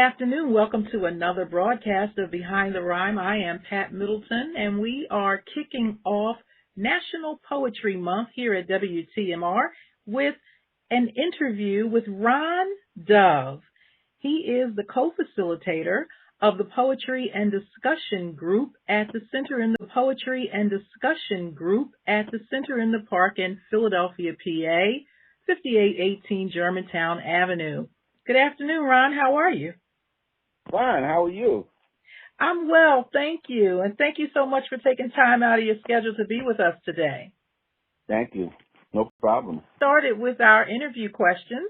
afternoon. Welcome to another broadcast of Behind the Rhyme. I am Pat Middleton, and we are kicking off National Poetry Month here at WTMR with an interview with Ron Dove. He is the co-facilitator of the Poetry and Discussion Group at the Center in the Park in Philadelphia, PA, 5818 Germantown Avenue. Good afternoon, Ron. How are you? Fine. How are you? I'm well, thank you. And thank you so much for taking time out of your schedule to be with us today. Thank you. No problem. Started with our interview questions.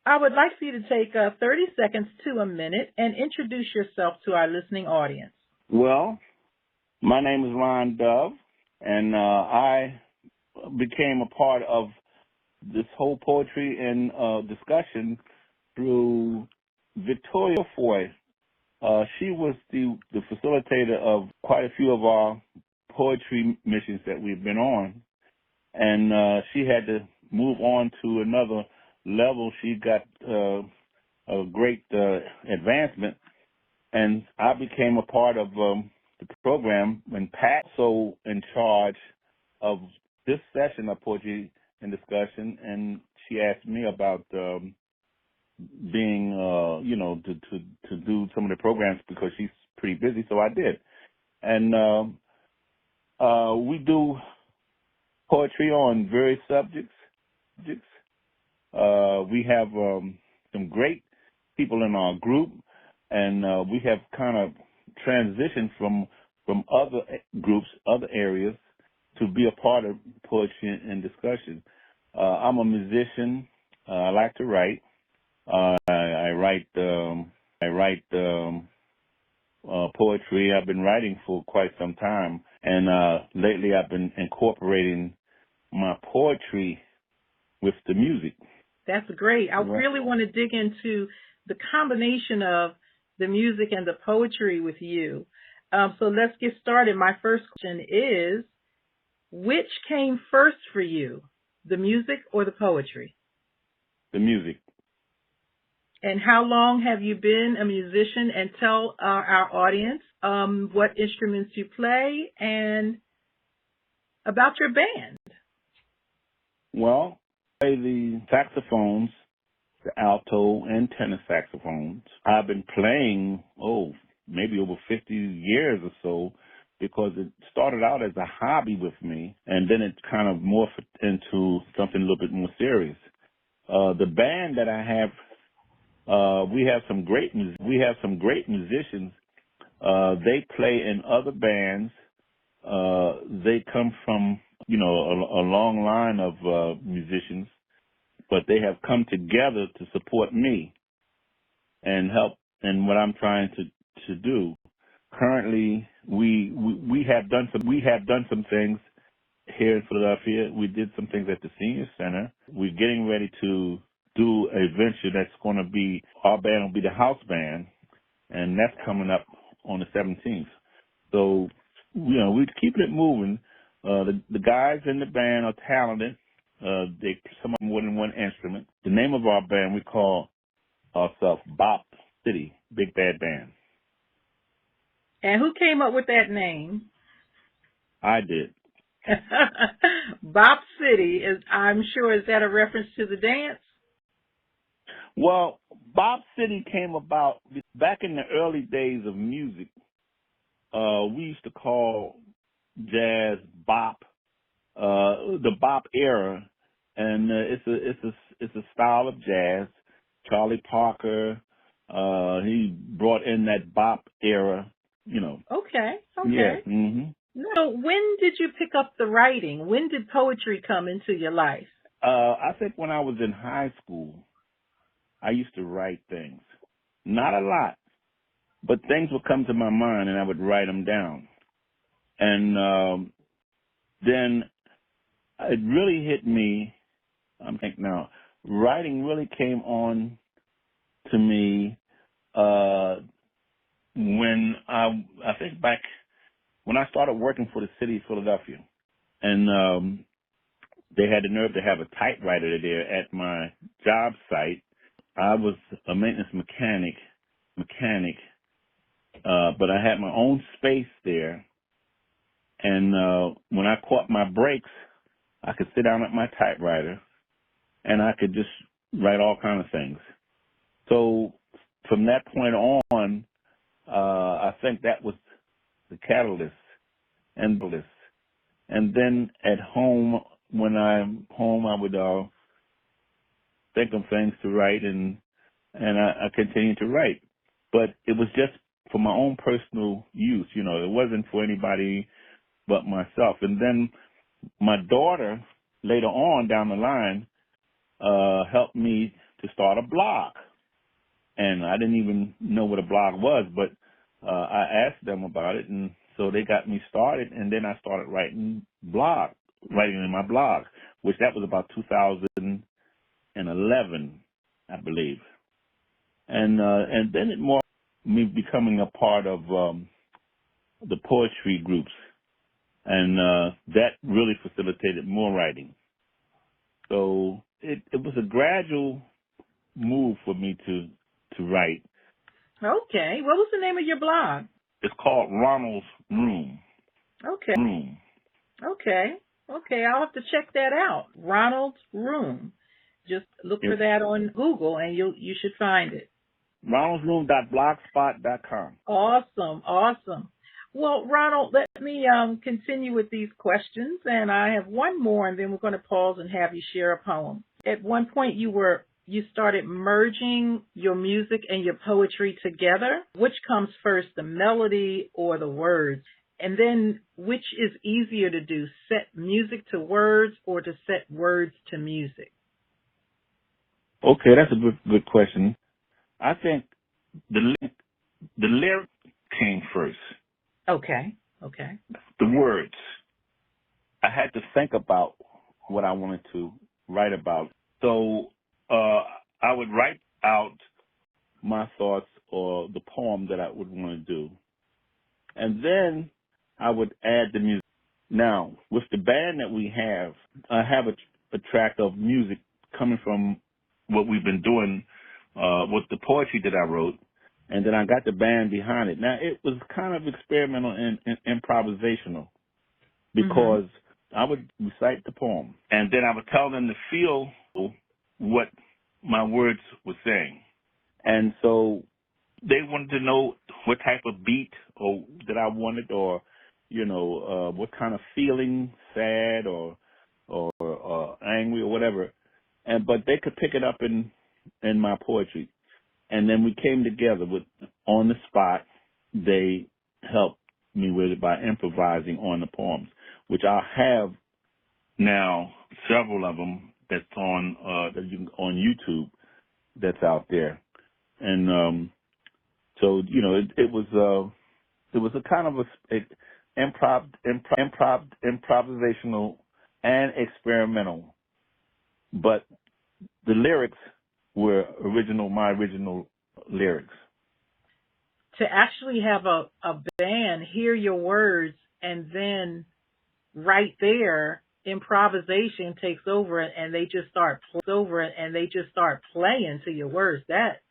I would like for you to take 30 seconds to a minute and introduce yourself to our listening audience. Well, my name is Ron Dove, and I became a part of this whole poetry and discussion through Victoria Foy. She was the facilitator of quite a few of our poetry missions that we've been on, and she had to move on to another level. She got a great advancement, and I became a part of the program, and Pat's so in charge of this session of poetry and discussion, and she asked me about being, to do some of the programs because she's pretty busy, so I did. And we do poetry on various subjects. We have some great people in our group, and we have kind of transitioned from other groups, other areas, to be a part of poetry and discussion. I'm a musician. I like to write. I write poetry. I've been writing for quite some time, and lately I've been incorporating my poetry with the music. That's great. I really want to dig into the combination of the music and the poetry with you. So let's get started. My first question is, which came first for you, the music or the poetry? The music. And how long have you been a musician? And tell our audience what instruments you play and about your band. Well, I play the saxophones, the alto and tenor saxophones. I've been playing, maybe over 50 years or so, because it started out as a hobby with me, and then it kind of morphed into something a little bit more serious. The band that I have, we have some great musicians. They play in other bands. They come from, a long line of musicians, but they have come together to support me and help in what I'm trying to do. Currently, we have done some things here in Philadelphia. We did some things at the Senior Center. We're getting ready to do a venture that's going to be, our band will be the house band, and that's coming up on the 17th. So, we're keeping it moving. The guys in the band are talented. They some of them more than one instrument. The name of our band, we call ourselves Bop City, Big Bad Band. And who came up with that name? I did. Bop City, I'm sure, is that a reference to the dance? Well, Bop City came about back in the early days of music. We used to call jazz bop, the bop era, and it's a style of jazz. Charlie Parker, he brought in that bop era, Okay. Yeah. Mm-hmm. So when did you pick up the writing? When did poetry come into your life? I think when I was in high school, I used to write things. Not a lot, but things would come to my mind and I would write them down. And then it really hit me. I'm thinking now, writing really came on to me when I think back when I started working for the city of Philadelphia, and they had the nerve to have a typewriter there at my job site. I was a maintenance mechanic, mechanic, but I had my own space there. And when I caught my breaks, I could sit down at my typewriter and I could just write all kinds of things. So from that point on, I think that was the catalyst and bliss. And then at home, when I'm home, I would think of things to write, and I continued to write. But it was just for my own personal use, you know. It wasn't for anybody but myself. And then my daughter, later on down the line, helped me to start a blog. And I didn't even know what a blog was, but I asked them about it, and so they got me started. And then I started writing in my blog, which that was about 2011, I believe. And then it more me becoming a part of the poetry groups, and that really facilitated more writing. So it was a gradual move for me to write. Okay. What was the name of your blog? It's called Ronald's Room. Okay. Room. Okay. Okay. I'll have to check that out. Ronald's Room. Just look for that on Google and you should find it. Ronald'sRoom.blogspot.com. Awesome. Awesome. Well, Ronald, let me continue with these questions, and I have one more, and then we're going to pause and have you share a poem. At one point, you started merging your music and your poetry together. Which comes first, the melody or the words? And then which is easier to do, set music to words or to set words to music? Okay, that's a good question. I think the lyric came first. Okay. The words. I had to think about what I wanted to write about. So I would write out my thoughts or the poem that I would want to do. And then I would add the music. Now, with the band that we have, I have a track of music coming from what we've been doing with the poetry that I wrote, and then I got the band behind it. Now, it was kind of experimental and improvisational because I would recite the poem, and then I would tell them to feel what my words were saying. And so they wanted to know what type of beat or that I wanted, or what kind of feeling, sad or angry or whatever. But they could pick it up in my poetry. And then we came together on the spot. They helped me with it by improvising on the poems, which I have now several of them that's on YouTube that's out there. And so it was a kind of improvisational and experimental, but the lyrics were my original lyrics. To actually have a band hear your words and then right there improvisation takes over and they just start playing to your words. That's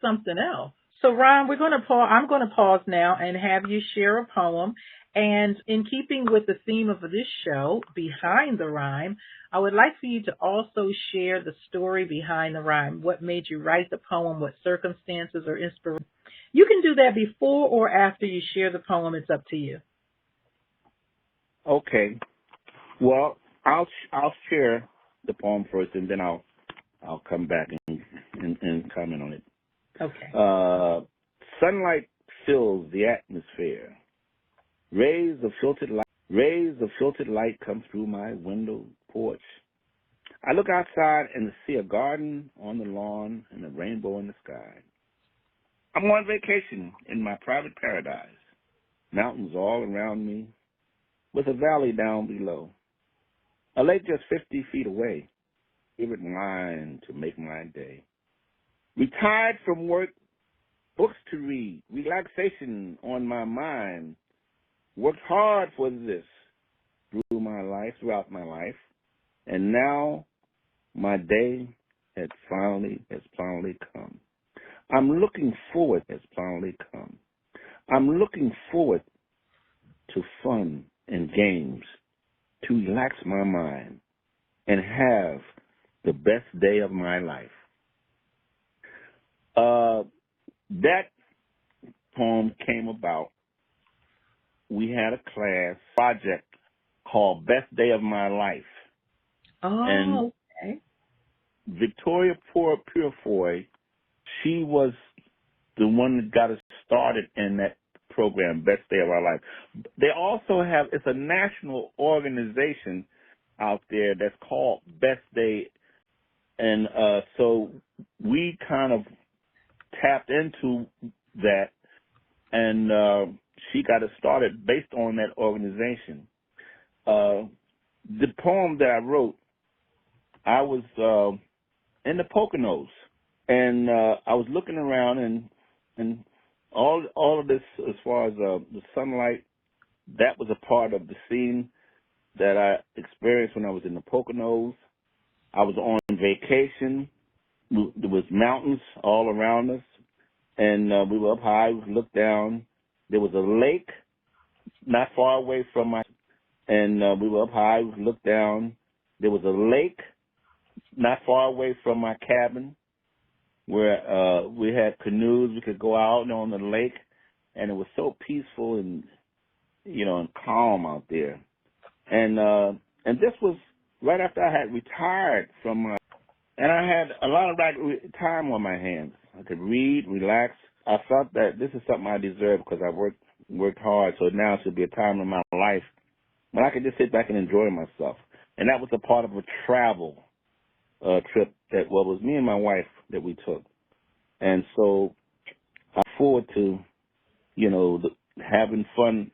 something else. So Ron, I'm going to pause now and have you share a poem. And in keeping with the theme of this show, Behind the Rhyme, I would like for you to also share the story behind the rhyme. What made you write the poem? What circumstances or inspiration? You can do that before or after you share the poem. It's up to you. Okay. Well, I'll share the poem first, and then I'll come back and comment on it. Okay. Sunlight fills the atmosphere. Rays of filtered light come through my window porch. I look outside and see a garden on the lawn and a rainbow in the sky. I'm on vacation in my private paradise. Mountains all around me, with a valley down below. A lake just 50 feet away. Favorite wine to make my day. Retired from work, books to read, relaxation on my mind. Worked hard for this throughout my life, and now my day has finally come. I'm looking forward has finally come. I'm looking forward to fun and games, to relax my mind and have the best day of my life. That poem came about. We had a class project called Best Day of My Life. And Oh, okay. Victoria Purefoy, she was the one that got us started in that program, Best Day of Our Life. They also have, it's a national organization out there that's called Best Day. And so we kind of tapped into that, and she got us started based on that organization. The poem that I wrote, I was in the Poconos, and I was looking around, and all of this as far as the sunlight, that was a part of the scene that I experienced when I was in the Poconos. I was on vacation. There was mountains all around us, and we were up high. We looked down. There was a lake not far away from my, and we were up high. We looked down. There was a lake not far away from my cabin where we had canoes. We could go out on the lake, and it was so peaceful and, and calm out there. And this was right after I had retired from my, and I had a lot of time on my hands. I could read, relax. I felt that this is something I deserve because I worked hard, so now should be a time in my life when I could just sit back and enjoy myself. And that was a part of a travel trip that was me and my wife that we took. And so I look forward to, having fun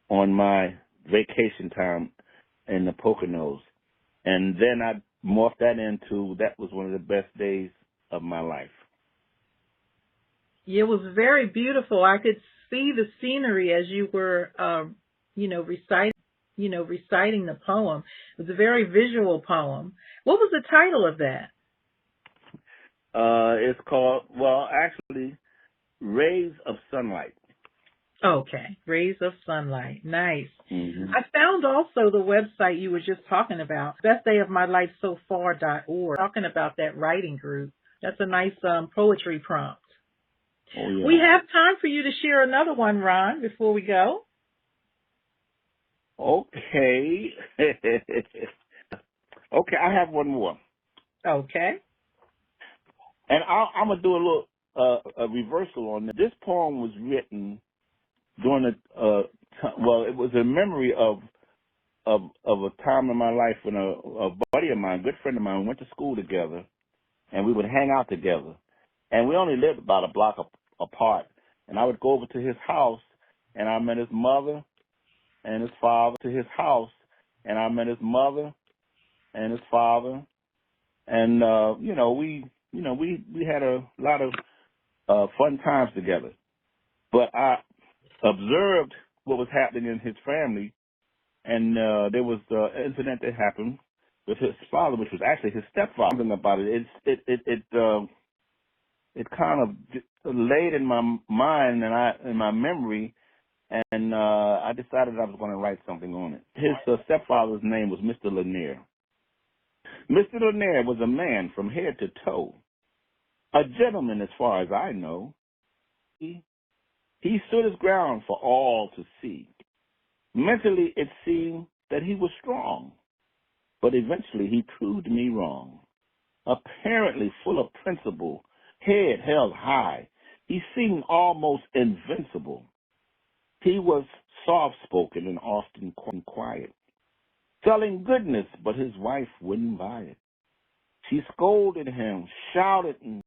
on my vacation time in the Poconos. And then I morphed that into, that was one of the best days of my life. It was very beautiful. I could see the scenery as you were, reciting the poem. It was a very visual poem. What was the title of that? It's called, actually, Rays of Sunlight. Okay, Rays of Sunlight. Nice. Mm-hmm. I found also the website you were just talking about, bestdayofmylifesofar.org, talking about that writing group. That's a nice poetry prompt. Oh, yeah. We have time for you to share another one, Ron, before we go. Okay. Okay, I have one more. Okay. And I'm going to do a little a reversal on this. This poem was written during it was a memory of a time in my life when a buddy of mine, a good friend of mine, went to school together, and we would hang out together. And we only lived about a block apart. And I would go over to his house, and I met his mother and his father to his house, and I met his mother and his father, and we had a lot of fun times together. But I observed what was happening in his family, and there was an incident that happened with his father, which was actually his stepfather. Something about it, it kind of laid in my mind and in my memory, and I decided I was going to write something on it. His stepfather's name was Mr. Lanier. Mr. Lanier was a man from head to toe, a gentleman as far as I know. He stood his ground for all to see. Mentally, it seemed that he was strong, but eventually he proved me wrong. Apparently full of principle, head held high, he seemed almost invincible. He was soft-spoken and often quiet, selling goodness, but his wife wouldn't buy it. She scolded him, shouted, and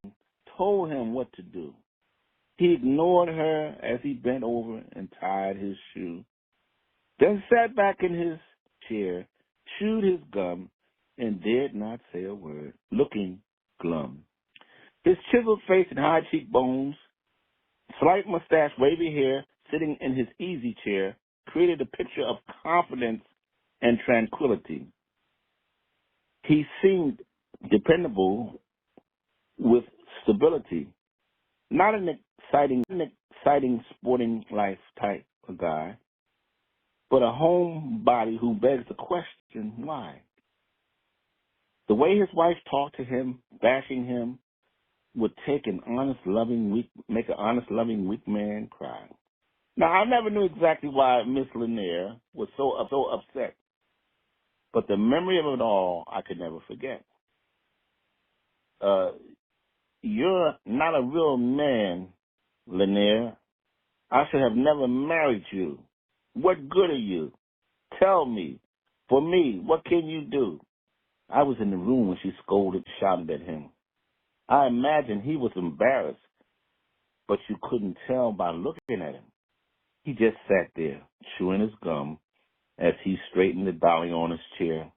told him what to do. He ignored her as he bent over and tied his shoe, then sat back in his chair, chewed his gum, and dared not say a word, looking glum. His chiseled face and high cheekbones, slight mustache, wavy hair, sitting in his easy chair, created a picture of confidence and tranquility. He seemed dependable with stability, not an exciting sporting life type of guy, but a homebody who begs the question, why? The way his wife talked to him, bashing him, would make an honest, loving, weak man cry. Now, I never knew exactly why Miss Lanier was so upset, but the memory of it all I could never forget. You're not a real man, Lanier. I should have never married you. What good are you? Tell me. For me, what can you do? I was in the room when she scolded, shouted at him. I imagine he was embarrassed, but you couldn't tell by looking at him. He just sat there, chewing his gum, as he straightened the dolly on his chair.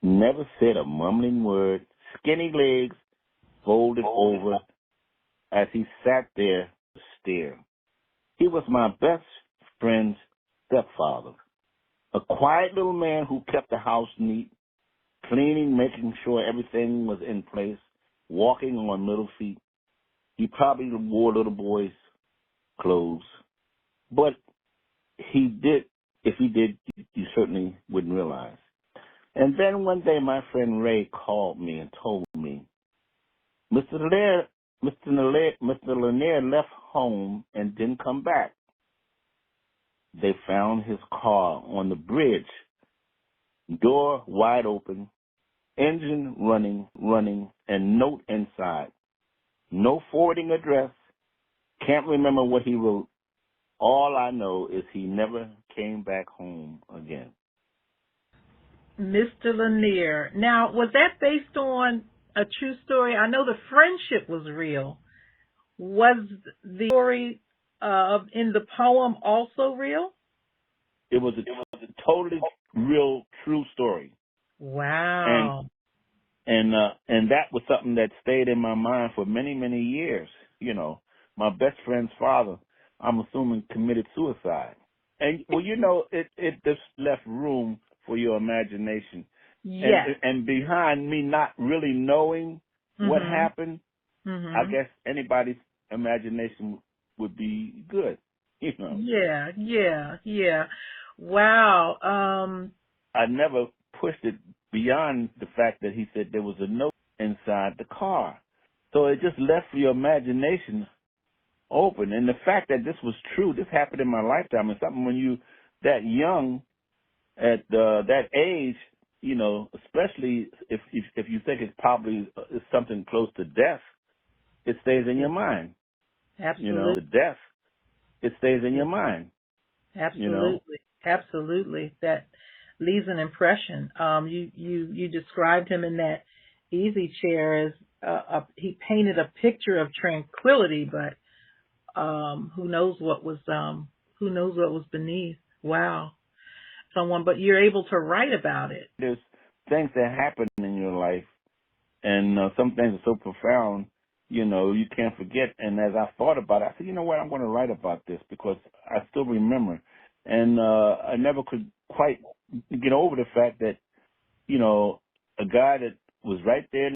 Never said a mumbling word, skinny legs folded over as he sat there to stare. He was my best friend's stepfather, a quiet little man who kept the house neat, cleaning, making sure everything was in place, walking on little feet. He probably wore little boys' clothes, but if he did, you certainly wouldn't realize. And then one day my friend Ray called me and told me, Mr. Lanier left home and didn't come back. They found his car on the bridge, door wide open, engine running, and note inside. No forwarding address. Can't remember what he wrote. All I know is he never came back home again. Mr. Lanier. Now, was that based on a true story? I know the friendship was real. Was the story in the poem also real? It was a totally real, true story. Wow. And that was something that stayed in my mind for many, many years. You know, my best friend's father, I'm assuming, committed suicide. And, well, you know, it just left room for your imagination. Yes. And behind me not really knowing what happened, I guess anybody's imagination would be good, you know. Yeah. Wow. I never pushed it beyond the fact that he said there was a note inside the car. So it just left your imagination open. And the fact that this was true, this happened in my lifetime, and something when you that young, at that age, you know, especially if you think it's probably is something close to death, it stays in your mind. Absolutely. You know, the death, it stays in your mind. Absolutely. You know? Absolutely. That leaves an impression. You described him in that easy chair as he painted a picture of tranquility, but who knows what was beneath. Wow. But you're able to write about it. There's things that happen in your life, and some things are so profound, you know, you can't forget. And as I thought about it, I said, you know what, I'm going to write about this because I still remember. And I never could quite get over the fact that, you know, a guy that was right there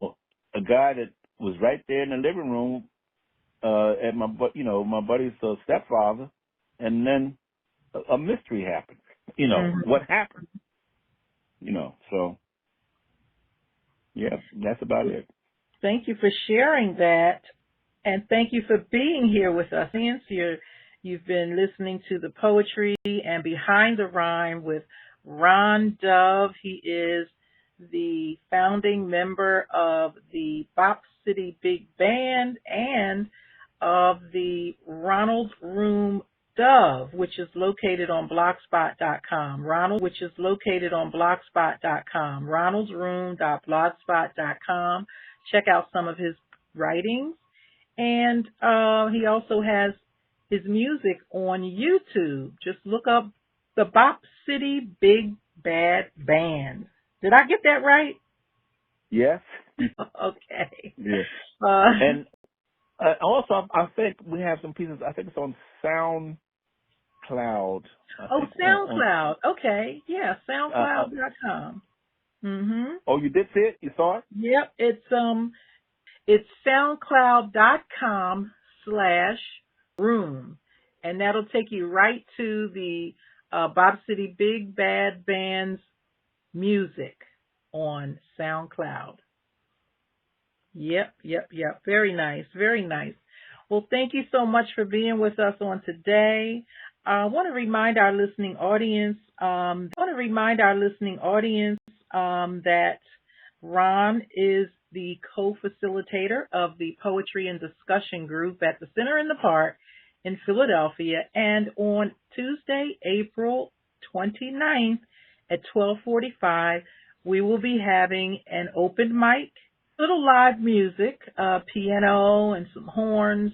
in the living room at my buddy's stepfather, and then a mystery happened. You know, what happened? You know, so, yeah, that's about it. Thank you for sharing that, and thank you for being here with us. You've been listening to the Poetry and Behind the Rhyme with Ron Dove. He is the founding member of the Bop City Big Band and of the Ronald's Room Dove, which is located on blogspot.com. ronaldsroom.blogspot.com. Check out some of his writings. And he also has his music on YouTube. Just look up the Bop City Big Bad Band. Did I get that right? Yes. Okay. Yes. And also, I think we have some pieces. I think it's on SoundCloud. SoundCloud. Okay. Yeah, SoundCloud.com. Oh, you did see it? You saw it? Yep. It's SoundCloud.com room. And that'll take you right to the Bob City Big Bad Band's music on SoundCloud. Yep. Very nice, very nice. Well, thank you so much for being with us on today. I want to remind our listening audience that Ron is the co-facilitator of the Poetry and Discussion Group at the Center in the Park in Philadelphia. And on Tuesday, April 29th at 12:45, we will be having an open mic, little live music, piano and some horns,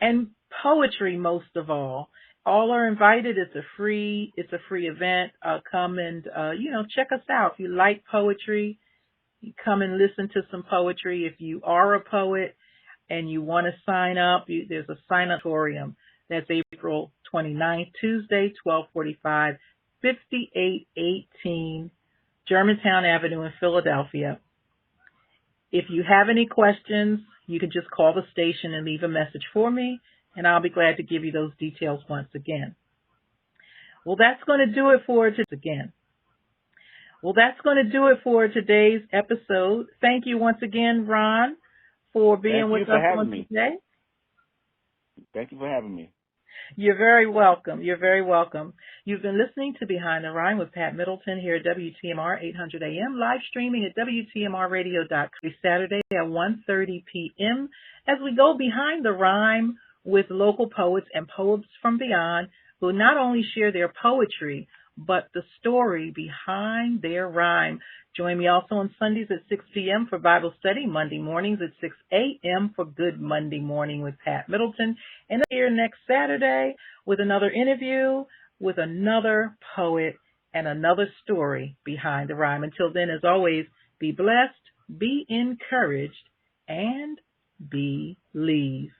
and poetry most of all. All are invited. It's a free event. Come and, check us out. If you like poetry, you come and listen to some poetry. If you are a poet and you want to sign up, there's a sign-up-torium. That's April 29th, Tuesday, 12:45, 5818 Germantown Avenue in Philadelphia. If you have any questions, you can just call the station and leave a message for me, and I'll be glad to give you those details once again. Well, that's going to do it for today's episode. Thank you once again, Ron, for being with us on today. Thank you for having me. You're very welcome. You've been listening to Behind the Rhyme with Pat Middleton here at WTMR 800 AM, live streaming at WTMRradio.com Saturday at 1:30 p.m. as we go behind the rhyme with local poets and poets from beyond who not only share their poetry, but the story behind their rhyme. Join me also on Sundays at 6 p.m. for Bible study, Monday mornings at 6 a.m. for Good Monday Morning with Pat Middleton, and here next Saturday with another interview with another poet and another story behind the rhyme. Until then, as always, be blessed, be encouraged, and believe.